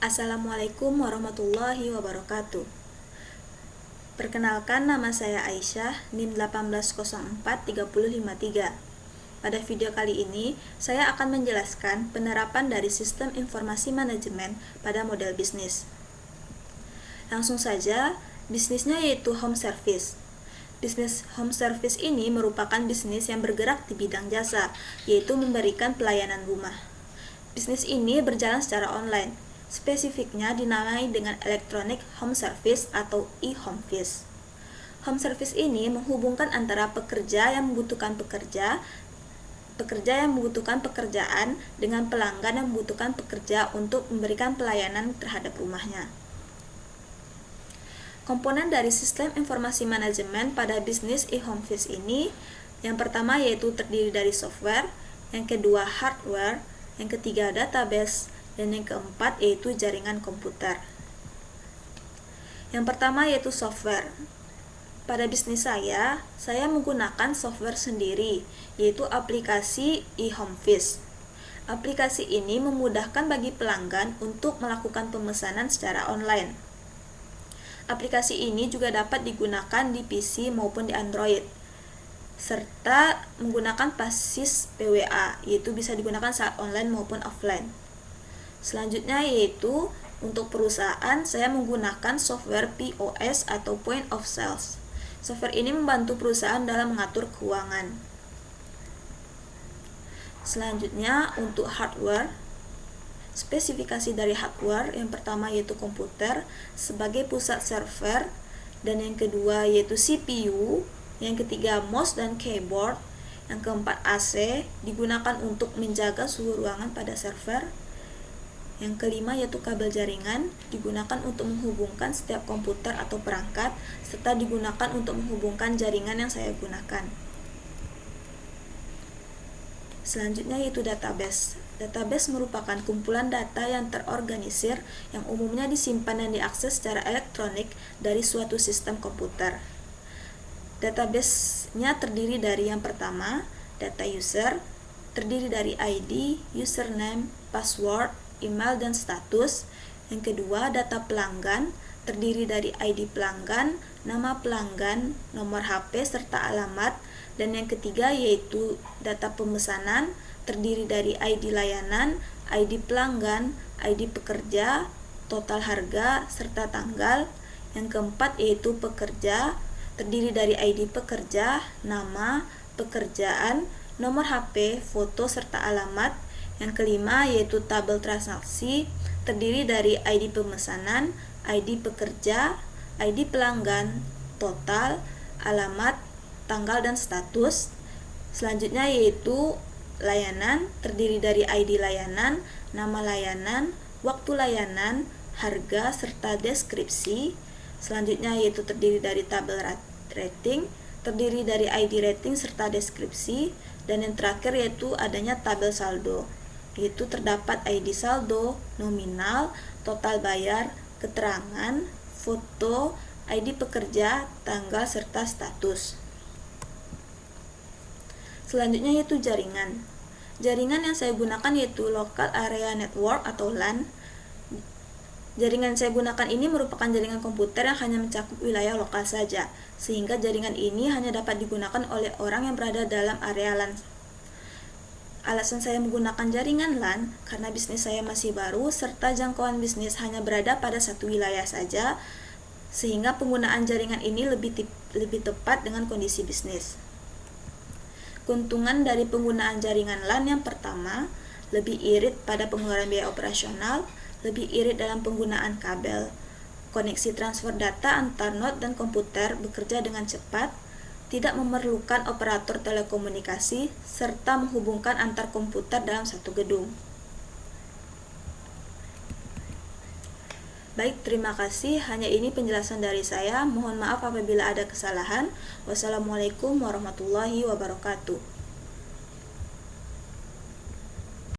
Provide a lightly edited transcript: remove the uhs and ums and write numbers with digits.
Assalamualaikum warahmatullahi wabarakatuh. Perkenalkan, nama saya Aisyah, NIM 18043053. Pada video kali ini, saya akan menjelaskan penerapan dari sistem informasi manajemen pada model bisnis. Langsung saja, bisnisnya yaitu home service. Bisnis home service ini merupakan bisnis yang bergerak di bidang jasa, yaitu memberikan pelayanan rumah. Bisnis ini berjalan secara online. Spesifiknya dinamai dengan Electronic Home Service atau e-Homevis. Home service ini menghubungkan antara pekerja yang membutuhkan pekerjaan dengan pelanggan yang membutuhkan pekerja untuk memberikan pelayanan terhadap rumahnya. Komponen dari sistem informasi manajemen pada bisnis e-Homevis ini, yang pertama yaitu terdiri dari software, yang kedua hardware, yang ketiga database, dan yang keempat yaitu jaringan komputer. Yang pertama yaitu software. Pada bisnis saya menggunakan software sendiri, yaitu aplikasi e-Homevis. Aplikasi ini memudahkan bagi pelanggan untuk melakukan pemesanan secara online. Aplikasi ini juga dapat digunakan di PC maupun di Android, serta menggunakan basis PWA, yaitu bisa digunakan saat online maupun offline. Selanjutnya yaitu untuk perusahaan saya menggunakan software POS atau Point of Sales. Software ini membantu perusahaan dalam mengatur keuangan. Selanjutnya untuk hardware. Spesifikasi dari hardware yang pertama yaitu komputer sebagai pusat server, dan yang kedua yaitu CPU, yang ketiga mouse dan keyboard, yang keempat AC digunakan untuk menjaga suhu ruangan pada server. Yang kelima yaitu kabel jaringan, digunakan untuk menghubungkan setiap komputer atau perangkat, serta digunakan untuk menghubungkan jaringan yang saya gunakan. Selanjutnya yaitu database. Database merupakan kumpulan data yang terorganisir yang umumnya disimpan dan diakses secara elektronik dari suatu sistem komputer. Database-nya terdiri dari yang pertama, data user, terdiri dari ID, username, password, email, dan status. Yang kedua, data pelanggan, terdiri dari ID pelanggan, nama pelanggan, nomor HP, serta alamat. Dan yang ketiga yaitu data pemesanan, terdiri dari ID layanan, ID pelanggan, ID pekerja, total harga, serta tanggal. Yang keempat yaitu pekerja, terdiri dari ID pekerja, nama, pekerjaan, nomor HP, foto, serta alamat. Yang kelima yaitu tabel transaksi, terdiri dari ID pemesanan, ID pekerja, ID pelanggan, total, alamat, tanggal, dan status. Selanjutnya yaitu layanan, terdiri dari ID layanan, nama layanan, waktu layanan, harga, serta deskripsi. Selanjutnya yaitu terdiri dari tabel rating, terdiri dari ID rating serta deskripsi. Dan yang terakhir yaitu adanya tabel saldo, yaitu terdapat ID saldo, nominal, total bayar, keterangan, foto, ID pekerja, tanggal, serta status. Selanjutnya yaitu jaringan. Jaringan yang saya gunakan yaitu Local Area Network atau LAN. Jaringan yang saya gunakan ini merupakan jaringan komputer yang hanya mencakup wilayah lokal saja, sehingga jaringan ini hanya dapat digunakan oleh orang yang berada dalam area LAN. Alasan saya menggunakan jaringan LAN karena bisnis saya masih baru serta jangkauan bisnis hanya berada pada satu wilayah saja, sehingga penggunaan jaringan ini lebih tepat dengan kondisi bisnis. Keuntungan dari penggunaan jaringan LAN yang pertama, lebih irit pada pengeluaran biaya operasional, lebih irit dalam penggunaan kabel. Koneksi transfer data antar node dan komputer bekerja dengan cepat, tidak memerlukan operator telekomunikasi, serta menghubungkan antar komputer dalam satu gedung. Baik, terima kasih. Hanya ini penjelasan dari saya. Mohon maaf apabila ada kesalahan. Wassalamualaikum warahmatullahi wabarakatuh.